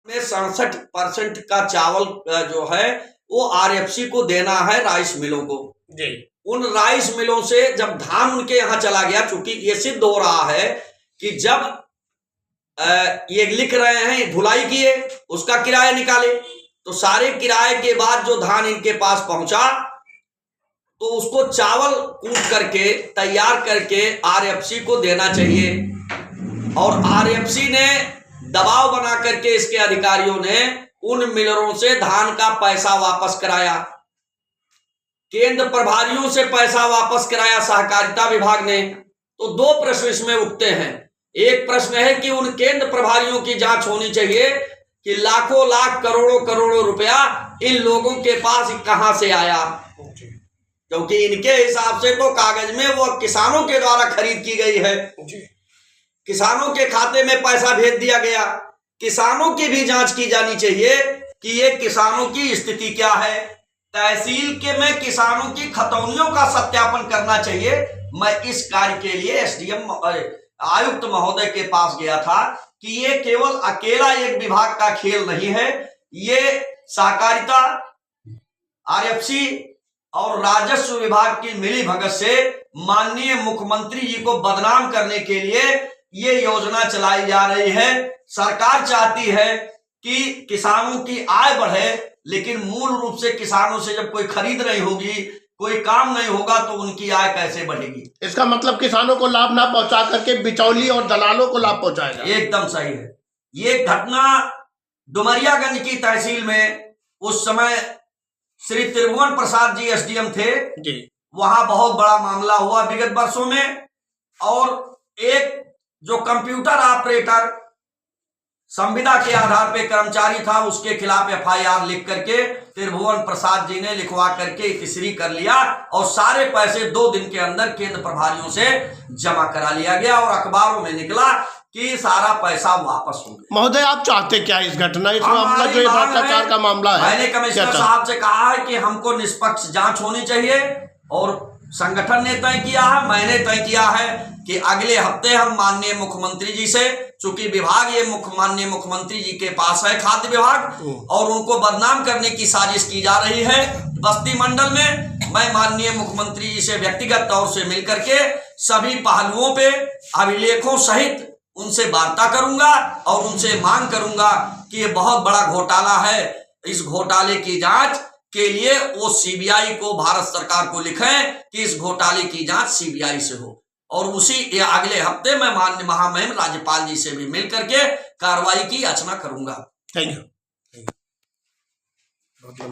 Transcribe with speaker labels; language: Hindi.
Speaker 1: में 67% का चावल जो है वो आरएफसी को देना है राइस मिलों को जी। उन राइस मिलों से जब धान उनके यहां चला गया, चूंकि ये सिद्ध हो रहा है कि जब ये लिख रहे हैं धुलाई किए, उसका किराया निकाले, तो सारे किराए के बाद जो धान इनके पास पहुंचा तो उसको चावल कूट करके तैयार करके आरएफसी को देना चाहिए। और आरएफसी ने दबाव बना करके इसके अधिकारियों ने उन मिलरों से धान का पैसा वापस कराया, केंद्र प्रभारियों से पैसा वापस कराया सहकारिता विभाग ने। तो दो प्रश्न इसमें उठते हैं। एक प्रश्न है कि उन केंद्र प्रभारियों की जांच होनी चाहिए कि लाखों लाख करोड़ों करोड़ों रुपया इन लोगों के पास कहां से आया, क्योंकि इनके हिसाब से तो कागज में वो किसानों के द्वारा खरीद की गई है, किसानों के खाते में पैसा भेज दिया गया। किसानों की भी जांच की जानी चाहिए कि ये किसानों की स्थिति क्या है। तहसील के में किसानों की खतौनियों का सत्यापन करना चाहिए। मैं इस कार्य के लिए एसडीएम आयुक्त महोदय के पास गया था कि ये केवल अकेला एक विभाग का खेल नहीं है, ये सहकारिता, आरएफसी और राजस्व विभाग की मिली भगत से माननीय मुख्यमंत्री जी को बदनाम करने के लिए ये योजना चलाई जा रही है। सरकार चाहती है कि किसानों की आय बढ़े, लेकिन मूल रूप से किसानों से जब कोई खरीद नहीं होगी, कोई काम नहीं होगा, तो उनकी आय कैसे बढ़ेगी।
Speaker 2: इसका मतलब किसानों को लाभ ना पहुंचा करके बिचौली और दलालों को लाभ पहुंचाएगा।
Speaker 1: एकदम सही है। ये घटना डुमरियागंज की तहसील में उस समय श्री त्रिभुवन प्रसाद जी एसडीएम थे जी। वहां बहुत बड़ा मामला हुआ विगत वर्षों में, और एक जो कंप्यूटर ऑपरेटर संविदा के आधार पे कर्मचारी था, उसके खिलाफ एफआईआर लिख करके त्रिभुवन प्रसाद जी ने लिखवा करके तिसरी कर लिया और सारे पैसे 2 दिन के अंदर केंद्र प्रभारियों से जमा करा लिया गया और अखबारों में निकला कि सारा पैसा वापस हो गया।
Speaker 2: महोदय, आप चाहते क्या इस घटना, इस मामला जो ये भ्रष्टाचार का मामला है?
Speaker 1: मैंने कमिश्नर साहब से कहा है कि हमको निष्पक्ष जांच होनी चाहिए, और संगठन ने तय किया है, मैंने तय किया है कि अगले हफ्ते हम माननीय मुख्यमंत्री जी से, चूंकि विभाग ये माननीय मुख्यमंत्री जी के पास है, खाद्य विभाग, और उनको बदनाम करने की साजिश की जा रही है बस्ती मंडल में, मैं माननीय मुख्यमंत्री जी से व्यक्तिगत तौर से मिलकर के सभी पहलुओं पे अभिलेखों सहित उनसे वार्ता करूंगा और उनसे मांग करूंगा कि ये बहुत बड़ा घोटाला है। इस घोटाले की जांच के लिए वो सीबीआई को, भारत सरकार को लिखें कि इस घोटाले की जांच सीबीआई से हो, और उसी अगले हफ्ते मैं माननीय महामहिम राज्यपाल जी से भी मिल करके कार्रवाई की याचना करूंगा।
Speaker 2: Thank you.